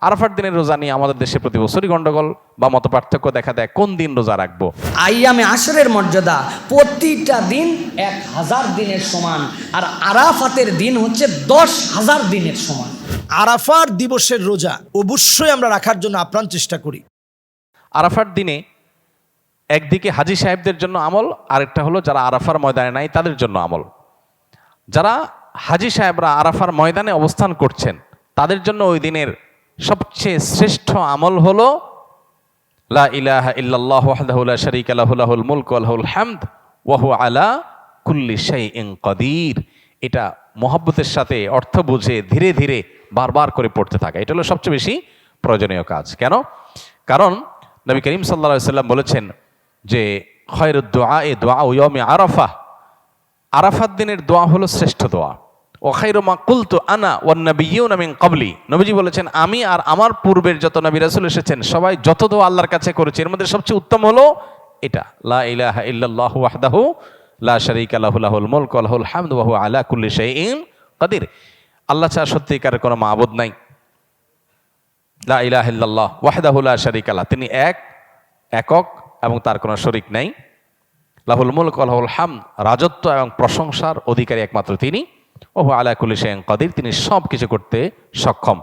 আরাফার দিনের রোজা নিয়ে আমাদের দেশে প্রতি বছরই গন্ডগোল বা মতপার্থক্য দেখা দেয়, কোন দিন রোজা রাখবো। আইয়ামে আশরের মর্যাদা প্রতিটা দিন 1000 দিনের সমান, আর আরাফাতের দিন হচ্ছে 10,000 দিনের সমান। আরাফার দিবসের রোজা অবশ্যই আমরা রাখার জন্য আপ্রাণ চেষ্টা করি। আরাফার দিনে একদিকে হাজী সাহেবদের জন্য আমল, আরেকটা হলো যারা আরাফার ময়দানে নাই তাদের জন্য আমল। যারা হাজী সাহেবরা আরাফার ময়দানে অবস্থান করছেন তাদের জন্য ওই দিনের সবচেয়ে শ্রেষ্ঠ আমল হলো লা ইলাহা ইল্লাল্লাহু ওয়াহদাহু লা শারীকা লাহু লাহুল মুলকু ওয়া লাহুল হামদ ওয়া হুয়া আলা কুল্লি শাইইন কাদির। এটা মহব্বতের সাথে অর্থ বুঝে ধীরে ধীরে বারবার করে পড়তে থাকা, এটা হলো সবচেয়ে বেশি প্রয়োজনীয় কাজ। কেন? কারণ নবী করিম সাল্লাল্লাহু আলাইহি সাল্লাম বলেছেন যে খায়রুদ দুআ ইয়াউমি আরাফা, আরাফাত দিনের দোয়া হলো শ্রেষ্ঠ দোয়া। ও খায়রু মা কুলতু আনা ওয়ান নাবিয়্যুনা মিন ক্বাবলি, নবীজি বলেছেন আমি আর আমার পূর্বের যত নবী রাসূল এসেছেন সবাই যত দোয়া আল্লাহর কাছে করেছে এর মধ্যে সবচেয়ে উত্তম হলো এটা, লা ইলাহা ইল্লাল্লাহু ওয়াহদাহু লা শারীকা লাহু লাহুল মুলকু ওয়া লাহুল হামদু ওয়া হুয়া আলা কুল্লি শাইইন কাদির। আল্লাহ ছাড়া সত্যিকারের কোনো মাবুদ নাই, লা ইলাহা ইল্লাল্লাহ ওয়াহদাহু লা শারীকা লাহু, তিনি একক এবং তার কোনো শরীক নাই। লাহুল মুলক ওয়া লাহুল হামদ, রাজত্ব এবং প্রশংসার অধিকারী একমাত্র তিনি। ওয়া হুয়া আলা কুল্লি শাইইন কাদির, তিনি সব কিছু করতে সক্ষম।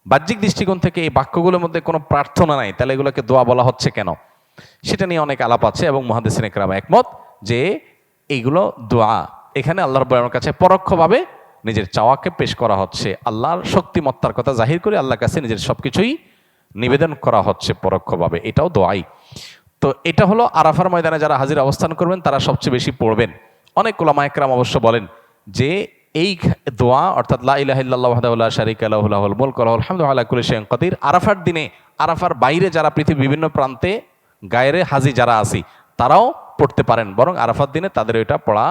বাহ্যিক দৃষ্টিকোণ থেকে এই বাক্যগুলোর মধ্যে কোনো প্রার্থনা নাই, তাহলে এগুলোকে দোয়া বলা হচ্ছে কেন? সেটা নিয়ে অনেক আলাপ আছে এবং মুহাদ্দিসিনে কেরাম একমত যে এইগুলো দোয়া। এখানে আল্লাহ রাব্বুল আলামিনের কাছে পরোক্ষভাবে নিজের চাওয়াকে পেশ করা হচ্ছে, আল্লাহর শক্তিমত্তার কথা জাহির করে আল্লাহর কাছে নিজের সবকিছুই নিবেদন করা হচ্ছে পরোক্ষভাবে, এটাও দোয়াই। তো এটা হলো আরাফার ময়দানে যারা হাজির অবস্থান করবেন তারা সবচেয়ে বেশি পড়বেন। অনেক উলামা ইকরাম অবশ্য বলেন যে এই দোয়া অর্থাৎ লা ইলাহা ইল্লাল্লাহু ওয়াহদাহু লা শারীকা লাহু লাহুল মুলকু ওয়া লাহুল হামদু ওয়া আলা কুল্লি শাইইন কাদির, আরাফার দিনে আরাফার বাইরে যারা পৃথিবীর বিভিন্ন প্রান্তে গায়রে হাজি যারা আছি তারাও পড়তে পারেন, বরং আরাফার দিনে তাদের এটা পড়া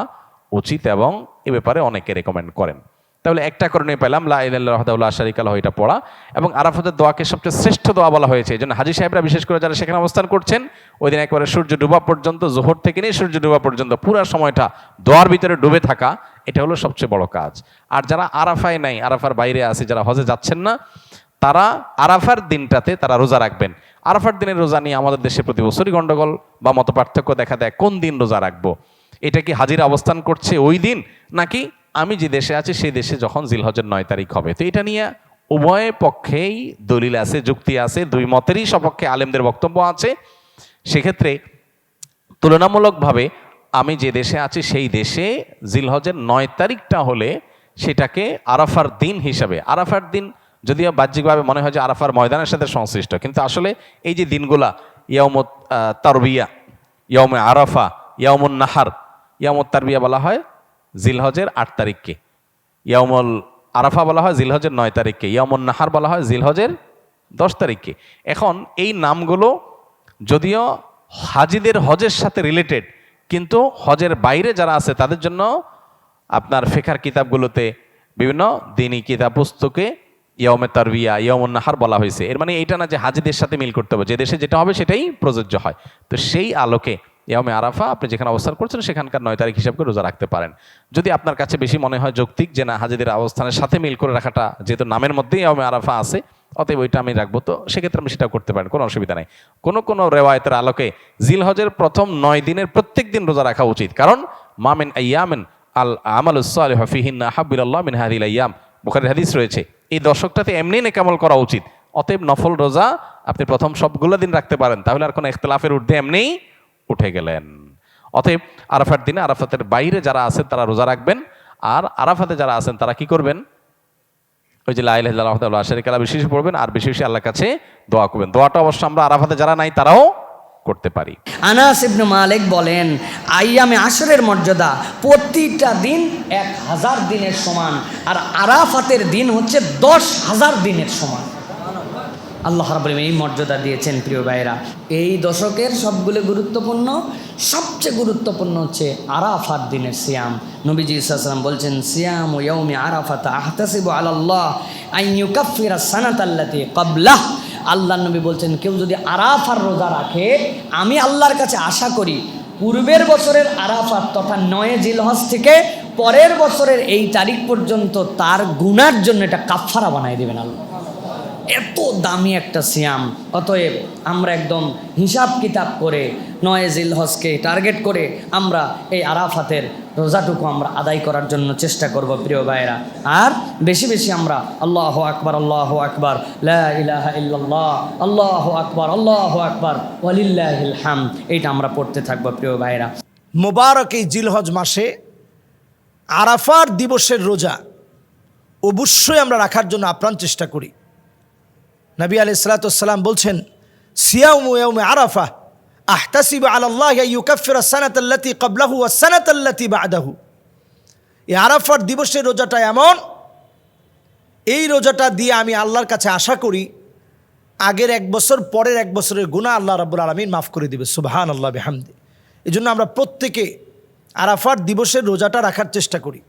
উচিত এবং এ ব্যাপারে অনেকে রেকমেন্ড করেন। তাহলে একটা করণীয় পেলাম, লা ইলাহা ইল্লাল্লাহু ওয়াহদাহু লা শারীকা লাহু, এটা পড়া। এবং আরাফাতের দোয়াকে সবচেয়ে শ্রেষ্ঠ দোয়া বলা হয়েছে, এই জন্য হাজী সাহেবরা বিশেষ করে যারা সেখানে অবস্থান করছেন ওই দিন একবারে সূর্য ডুবা পর্যন্ত, জোহর থেকে নিয়ে সূর্য ডুবা পর্যন্ত পুরো সময়টা দোয়ার ভিতরে ডুবে থাকা, এটা হলো সবচেয়ে বড় কাজ। আর যারা আরাফায় নাই, আরাফার বাইরে আছে, যারা হজে যাচ্ছেন না, তারা আরাফার দিনটাতে তারা রোজা রাখবেন। আরাফার দিনের রোজা নিয়ে আমাদের দেশে প্রতি বছরই গন্ডগোল বা মতপার্থক্য দেখা দেয়, কোন দিন রোজা রাখবো। এটা কি হাজিরা অবস্থান করছে ওই দিন, নাকি আমি যে দেশে আছি সেই দেশে যখন জিলহজের 9 তারিখ হবে? তো এটা নিয়ে উভয় পক্ষেই দলিল আছে, যুক্তি আছে, দুই মতেরই সপক্ষে আলেমদের বক্তব্য আছে। সেক্ষেত্রে তুলনামূলকভাবে আমি যে দেশে আছি সেই দেশে জিলহজের 9 তারিখটা হলে সেটাকে আরাফার দিন হিসাবে, আরাফার দিন যদিও বাহ্যিকভাবে মনে হয় যে আরাফার ময়দানের সাথে সংশ্লিষ্ট, কিন্তু আসলে এই যে দিনগুলা ইয়াউমুত তারবিয়া, ইয়াউমে আরাফা, ইয়াউমুন নাহার, ইয়াউমুত তারবিয়া বলা হয় জিলহজের 8 তারিখকে, ইয়াউমুল আরাফা বলা হয় জিলহজের 9 তারিখকে, ইয়াউমুন নাহার বলা হয় জিলহজের 10 তারিখকে। এখন এই নামগুলো যদিও হাজিদের হজের সাথে রিলেটেড, কিন্তু হজের বাইরে যারা আছে তাদের জন্য আপনার ফিকহের কিতাবগুলোতে বিভিন্ন দিনী কিতাব পুস্তকে ইয়াউমে তারবিয়া, ইয়াউমুন নাহার বলা হয়েছে। এর মানে এইটা না যে হাজিদের সাথে মিল করতে হবে, যে দেশে যেটা হবে সেটাই প্রযোজ্য হয়। তো সেই আলোকে ইয়াউমে আরাফা আপনি যেখানে অবস্থান করছেন সেখানকার 9 তারিখ হিসাব করে রোজা রাখতে পারেন। যদি আপনার কাছে বেশি মনে হয় যৌক্তিক যে না হাজিদের অবস্থানের সাথে মিল করে রাখাটা, যেহেতু নামের মধ্যেই ইয়াউমে আরাফা আছে, অতএব ওইটা আমি রাখবো, তো সেক্ষেত্রে আমি সেটা করতে পারেন, কোনো অসুবিধা নেই। কোনো রেওয়ায়েতের আলোকে জিলহজের প্রথম 9 দিনের প্রত্যেক দিন রোজা রাখা উচিত, কারণ মা মিন আইয়ামিন আল আমালুস সালিহু ফিহিন্না আহাব্বু ইলাল্লাহ মিন হাযিহিল আইয়াম, বুখারীর হাদিস রয়েছে। এই দশকটাতে এমনি নেক আমল করা উচিত। অতএব নফল রোজা আপনি প্রথম সবগুলো দিন রাখতে পারেন, তাহলে আর কোনো ইখতিলাফের ঊর্ধ্বে এমনিই উঠে গেলেন। অতএব আরাফার দিনে আরাফাতের বাইরে যারা আছেন তারা রোজা রাখবেন, আর আরাফাতে যারা আছেন তারা কি করবেন? ওই যে লা ইলাহা ইল্লাল্লাহু ওয়াহদাহু লা শারীকা লাহু বেশি বেশি পড়বেন, আর বেশি বেশি আল্লাহর কাছে দোয়া করবেন। দোয়াটা অবশ্য আমরা আরাফাতে যারা নাই তারাও করতে পারি। আনাস ইবনে মালিক বলেন আইয়ামে আশরের মর্যাদা প্রতিটা দিন 1000 দিনের সমান, আর আরাফাতের দিন হচ্ছে 10,000 দিনের সমান। আল্লাহ রাব্বুল আলামিন এই মর্যাদা দিয়েছেন। প্রিয় ভাইরা, এই দশকের সবগুলো গুরুত্বপূর্ণ, সবচেয়ে গুরুত্বপূর্ণ হচ্ছে আরাফার দিনের সিয়াম। নবীজি সাল্লাল্লাহু আলাইহি ওয়াসাল্লাম বলছেন সিয়ামু ইয়াউমি আরাফাতা আহতাসিবু আলাল্লাহ আন ইউকাফিরা সানাতাল্লাতী ক্বাবলাহ। আল্লাহ নবী বলছেন কেউ যদি আরাফার রোজা রাখে, আমি আল্লাহর কাছে আশা করি পূর্বের বছরের আরাফাত তথা 9 জিলহজ থেকে পরের বছরের এই তারিখ পর্যন্ত তার গুনার জন্য এটা কাফফারা বানাই দেবেন আল্লাহ। এত দামি একটা সিয়াম। অতএব আমরা একদম হিসাব কিতাব করে 9 জিলহজকে টার্গেট করে আমরা এই আরাফাতের রোজাটুকু আমরা আদায় করার জন্য চেষ্টা করব প্রিয় ভাইয়েরা। আর বেশি বেশি আমরা আল্লাহু আকবার, আল্লাহু আকবার, লা ইলাহা ইল্লাল্লাহ, আল্লাহু আকবার, আল্লাহু আকবার, ওয়ালিল্লাহিল হামদ, এইটা আমরা পড়তে থাকবো প্রিয় ভাইয়েরা। মোবারক এই জিলহজ মাসে আরাফার দিবসের রোজা অবশ্যই আমরা রাখার জন্য আপ্রাণ চেষ্টা করি। নবী আলাইহিস সালাতু ওয়াস সালাম বলছেন, সিয়ামু ইয়াউমে আরাফা আহতাসিবু আলাল্লাহি আন ইউকাফিরা সানাতা আল্লাতী ক্বাবলাহু ওয়াস সানাতা আল্লাতী বা'দাহু। এই আরাফার দিবসের রোজাটা এমন, এই রোজাটা দিয়ে আমি আল্লাহর কাছে আশা করি আগের 1 বছর পরের 1 বছরের গুনাহ আল্লাহ রাব্বুল আলামিন মাফ করে দিবে। সুবহানাল্লাহ বিহামদি। এই জন্য আমরা প্রত্যেকে আরাফার দিবসের রোজাটা রাখার চেষ্টা করি।